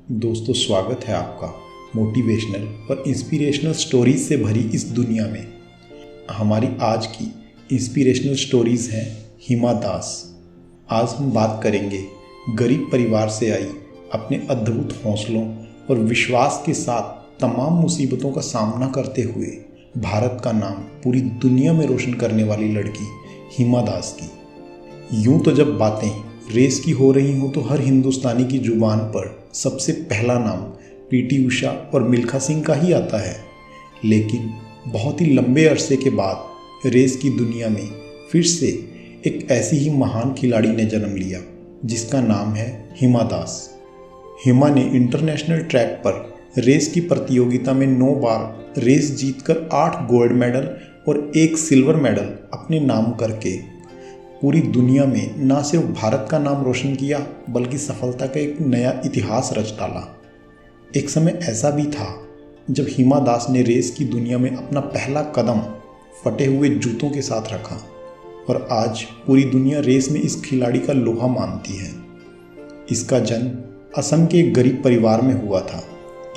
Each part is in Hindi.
दोस्तों, स्वागत है आपका मोटिवेशनल और इंस्पिरेशनल स्टोरीज से भरी इस दुनिया में। हमारी आज की इंस्पिरेशनल स्टोरीज़ हैं हिमा दास। आज हम बात करेंगे गरीब परिवार से आई, अपने अद्भुत हौसलों और विश्वास के साथ तमाम मुसीबतों का सामना करते हुए भारत का नाम पूरी दुनिया में रोशन करने वाली लड़की हिमा दास की। यूं तो जब बातें रेस की हो रही हों तो हर हिंदुस्तानी की जुबान पर सबसे पहला नाम पीटी उषा और मिल्खा सिंह का ही आता है। लेकिन बहुत ही लंबे अरसे के बाद रेस की दुनिया में फिर से एक ऐसी ही महान खिलाड़ी ने जन्म लिया जिसका नाम है हिमा दास। हिमा ने इंटरनेशनल ट्रैक पर रेस की प्रतियोगिता में 9 बार रेस जीतकर 8 गोल्ड मेडल और 1 सिल्वर मेडल अपने नाम करके पूरी दुनिया में न सिर्फ भारत का नाम रोशन किया बल्कि सफलता का एक नया इतिहास रच डाला। एक समय ऐसा भी था जब हिमा दास ने रेस की दुनिया में अपना पहला कदम फटे हुए जूतों के साथ रखा और आज पूरी दुनिया रेस में इस खिलाड़ी का लोहा मानती है। इसका जन्म असम के एक गरीब परिवार में हुआ था।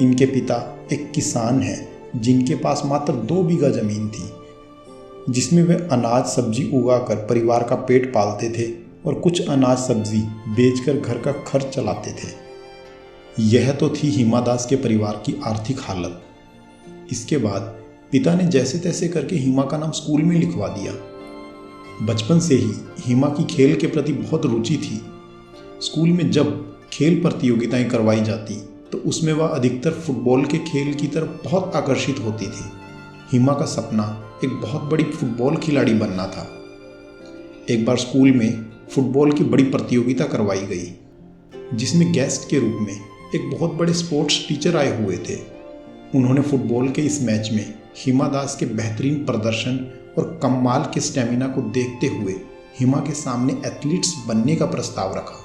इनके पिता एक किसान हैं जिनके पास मात्र 2 बीघा जमीन थी जिसमें वे अनाज सब्जी उगाकर परिवार का पेट पालते थे और कुछ अनाज सब्जी बेचकर घर का खर्च चलाते थे। यह तो थी हिमा दास के परिवार की आर्थिक हालत। इसके बाद पिता ने जैसे तैसे करके हिमा का नाम स्कूल में लिखवा दिया। बचपन से ही हिमा की खेल के प्रति बहुत रुचि थी। स्कूल में जब खेल प्रतियोगिताएं करवाई जाती तो उसमें वह अधिकतर फुटबॉल के खेल की तरफ बहुत आकर्षित होती थी। हिमा का सपना एक बहुत बड़ी फुटबॉल खिलाड़ी बनना था। एक बार स्कूल में फुटबॉल की बड़ी प्रतियोगिता करवाई गई जिसमें गेस्ट के रूप में एक बहुत बड़े स्पोर्ट्स टीचर आए हुए थे। उन्होंने फुटबॉल के इस मैच में हिमा दास के बेहतरीन प्रदर्शन और कमाल के स्टेमिना को देखते हुए हिमा के सामने एथलीट्स बनने का प्रस्ताव रखा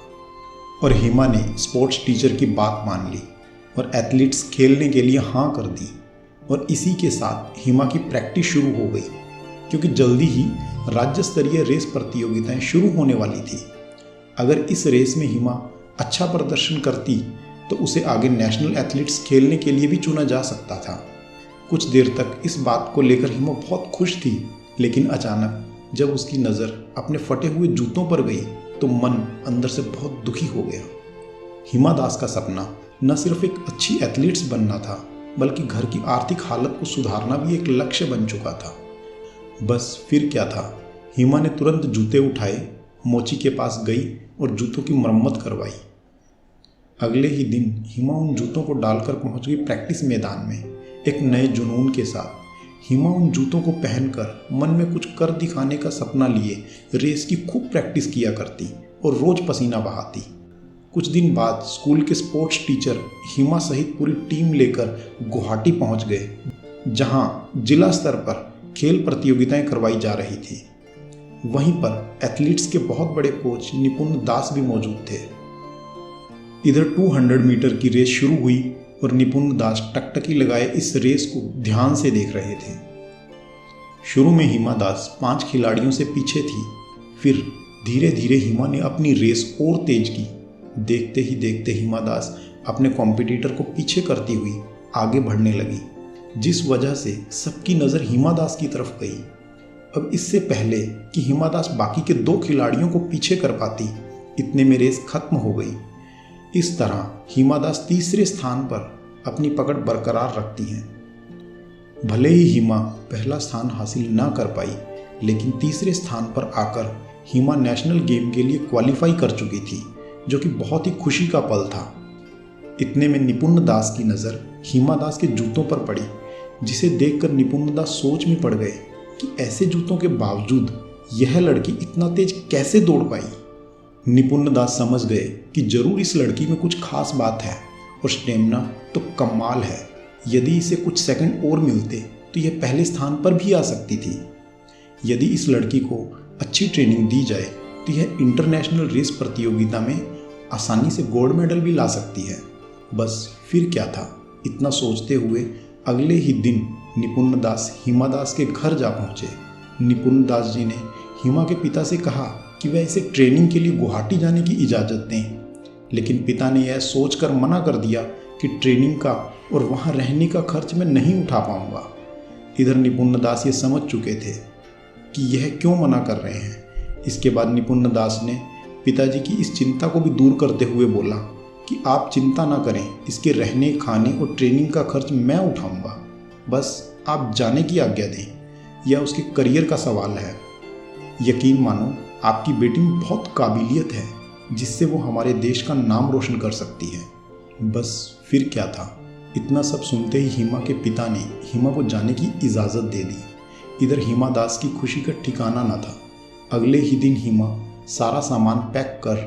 और हिमा ने स्पोर्ट्स टीचर की बात मान ली और एथलीट्स खेलने के लिए हाँ कर दी। और इसी के साथ हिमा की प्रैक्टिस शुरू हो गई क्योंकि जल्दी ही राज्य स्तरीय रेस प्रतियोगिताएं शुरू होने वाली थी। अगर इस रेस में हिमा अच्छा प्रदर्शन करती तो उसे आगे नेशनल एथलीट्स खेलने के लिए भी चुना जा सकता था। कुछ देर तक इस बात को लेकर हिमा बहुत खुश थी, लेकिन अचानक जब उसकी नज़र अपने फटे हुए जूतों पर गई तो मन अंदर से बहुत दुखी हो गया। हिमा दास का सपना न सिर्फ एक अच्छी एथलीट्स बनना था बल्कि घर की आर्थिक हालत को सुधारना भी एक लक्ष्य बन चुका था। बस फिर क्या था, हिमा ने तुरंत जूते उठाए, मोची के पास गई और जूतों की मरम्मत करवाई। अगले ही दिन हिमा उन जूतों को डालकर पहुंच गई प्रैक्टिस मैदान में एक नए जुनून के साथ। हिमा उन जूतों को पहनकर मन में कुछ कर दिखाने का सपना लिए रेस की खूब प्रैक्टिस किया करती और रोज पसीना बहाती। कुछ दिन बाद स्कूल के स्पोर्ट्स टीचर हिमा सहित पूरी टीम लेकर गुवाहाटी पहुंच गए जहां जिला स्तर पर खेल प्रतियोगिताएं करवाई जा रही थी। वहीं पर एथलीट्स के बहुत बड़े कोच निपुण दास भी मौजूद थे। इधर 200 मीटर की रेस शुरू हुई और निपुण दास टकटकी लगाए इस रेस को ध्यान से देख रहे थे। शुरू में हिमा दास 5 खिलाड़ियों से पीछे थी, फिर धीरे धीरे हिमा ने अपनी रेस और तेज की। देखते ही देखते हिमा दास अपने कॉम्पिटिटर को पीछे करती हुई आगे बढ़ने लगी, जिस वजह से सबकी नज़र हिमा दास की तरफ गई। अब इससे पहले कि हिमा दास बाकी के 2 खिलाड़ियों को पीछे कर पाती, इतने में रेस खत्म हो गई। इस तरह हिमा दास तीसरे स्थान पर अपनी पकड़ बरकरार रखती हैं। भले ही हिमा पहला स्थान हासिल ना कर पाई, लेकिन तीसरे स्थान पर आकर हिमा नेशनल गेम के लिए क्वालिफाई कर चुकी थी, जो कि बहुत ही खुशी का पल था। इतने में निपुण दास की नज़र हिमा दास के जूतों पर पड़ी, जिसे देखकर निपुण दास सोच में पड़ गए कि ऐसे जूतों के बावजूद यह लड़की इतना तेज कैसे दौड़ पाई। निपुण दास समझ गए कि जरूर इस लड़की में कुछ खास बात है और स्टेमिना तो कमाल है। यदि इसे कुछ सेकंड और मिलते तो यह पहले स्थान पर भी आ सकती थी। यदि इस लड़की को अच्छी ट्रेनिंग दी जाए तो यह इंटरनेशनल रेस प्रतियोगिता में आसानी से गोल्ड मेडल भी ला सकती है। बस फिर क्या था, इतना सोचते हुए अगले ही दिन निपुण दास हिमा दास के घर जा पहुँचे। निपुण दास जी ने हिमा के पिता से कहा कि वह इसे ट्रेनिंग के लिए गुवाहाटी जाने की इजाज़त दें, लेकिन पिता ने यह सोचकर मना कर दिया कि ट्रेनिंग का और वहाँ रहने का खर्च मैं नहीं उठा पाऊंगा। इधर निपुण दास ये समझ चुके थे कि यह क्यों मना कर रहे हैं। इसके बाद निपुण दास ने पिताजी की इस चिंता को भी दूर करते हुए बोला कि आप चिंता ना करें, इसके रहने खाने और ट्रेनिंग का खर्च मैं उठाऊंगा, बस आप जाने की आज्ञा दें। यह उसके करियर का सवाल है। यकीन मानो आपकी बेटी में बहुत काबिलियत है जिससे वो हमारे देश का नाम रोशन कर सकती है। बस फिर क्या था, इतना सब सुनते ही हिमा के पिता ने हिमा को जाने की इजाज़त दे दी। इधर हिमा दास की खुशी का ठिकाना न था। अगले ही दिन हिमा सारा सामान पैक कर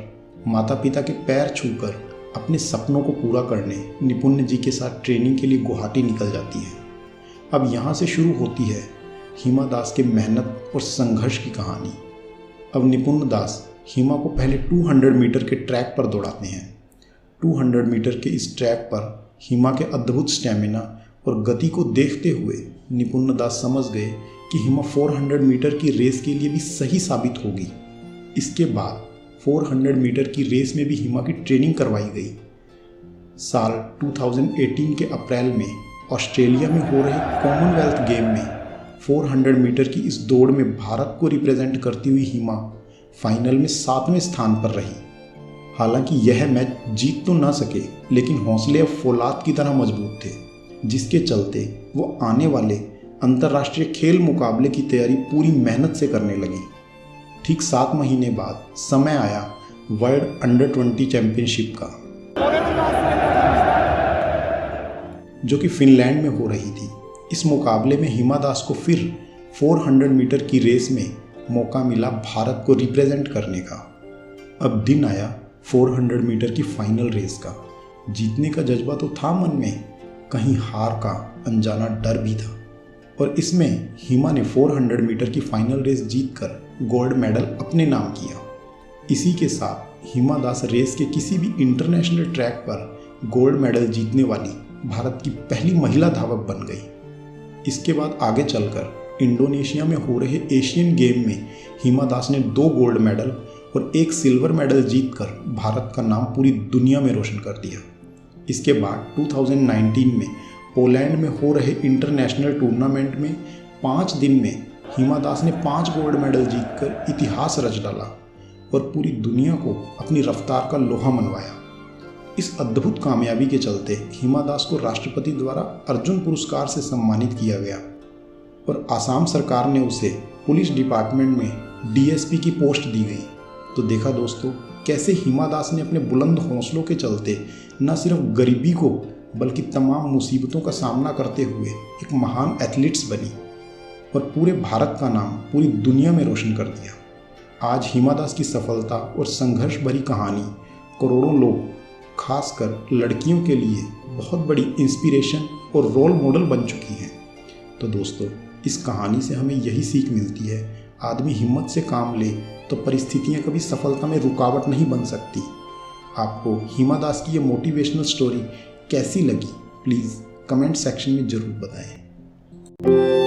माता पिता के पैर छूकर अपने सपनों को पूरा करने निपुण जी के साथ ट्रेनिंग के लिए गुवाहाटी निकल जाती है। अब यहाँ से शुरू होती है हिमा दास के मेहनत और संघर्ष की कहानी। अब निपुण दास हिमा को पहले 200 मीटर के ट्रैक पर दौड़ाते हैं। 200 मीटर के इस ट्रैक पर हिमा के अद्भुत स्टैमिना और गति को देखते हुए निपुण दास समझ गए कि हिमा 400 मीटर की रेस के लिए भी सही साबित होगी। इसके बाद 400 मीटर की रेस में भी हिमा की ट्रेनिंग करवाई गई। साल 2018 के अप्रैल में ऑस्ट्रेलिया में हो रहे कॉमनवेल्थ गेम में 400 मीटर की इस दौड़ में भारत को रिप्रेजेंट करती हुई हिमा फाइनल में 7वें स्थान पर रही। हालांकि यह मैच जीत तो ना सके, लेकिन हौसले अब फौलाद की तरह मजबूत थे, जिसके चलते वो आने वाले अंतर्राष्ट्रीय खेल मुकाबले की तैयारी पूरी मेहनत से करने लगी। ठीक 7 महीने बाद समय आया वर्ल्ड अंडर 20 चैंपियनशिप का, जो कि फिनलैंड में हो रही थी। इस मुकाबले में हिमा दास को फिर 400 मीटर की रेस में मौका मिला भारत को रिप्रेजेंट करने का। अब दिन आया 400 मीटर की फाइनल रेस का। जीतने का जज्बा तो था मन में, कहीं हार का अनजाना डर भी था। और इसमें हिमा ने 400 मीटर की फाइनल रेस जीतकर गोल्ड मेडल अपने नाम किया। इसी के साथ हिमा दास रेस के किसी भी इंटरनेशनल ट्रैक पर गोल्ड मेडल जीतने वाली भारत की पहली महिला धावक बन गई। इसके बाद आगे चलकर इंडोनेशिया में हो रहे एशियन गेम में हिमा दास ने 2 गोल्ड मेडल और 1 सिल्वर मेडल जीतकर भारत का नाम पूरी दुनिया में रोशन कर दिया। इसके बाद 2019 में पोलैंड में हो रहे इंटरनेशनल टूर्नामेंट में 5 दिन में हिमा दास ने 5 गोल्ड मेडल जीतकर इतिहास रच डाला और पूरी दुनिया को अपनी रफ्तार का लोहा मनवाया। इस अद्भुत कामयाबी के चलते हिमा दास को राष्ट्रपति द्वारा अर्जुन पुरस्कार से सम्मानित किया गया और आसाम सरकार ने उसे पुलिस डिपार्टमेंट में डीएसपी की पोस्ट दी गई। तो देखा दोस्तों, कैसे हिमा दास ने अपने बुलंद हौसलों के चलते न सिर्फ गरीबी को बल्कि तमाम मुसीबतों का सामना करते हुए एक महान एथलीट्स बनी और पूरे भारत का नाम पूरी दुनिया में रोशन कर दिया। आज हिमा दास की सफलता और संघर्ष भरी कहानी करोड़ों लोग, खासकर लड़कियों के लिए बहुत बड़ी इंस्पिरेशन और रोल मॉडल बन चुकी हैं। तो दोस्तों, इस कहानी से हमें यही सीख मिलती है, आदमी हिम्मत से काम ले तो परिस्थितियां कभी सफलता में रुकावट नहीं बन सकती। आपको हिमा दास की ये मोटिवेशनल स्टोरी कैसी लगी, प्लीज़ कमेंट सेक्शन में ज़रूर बताएं।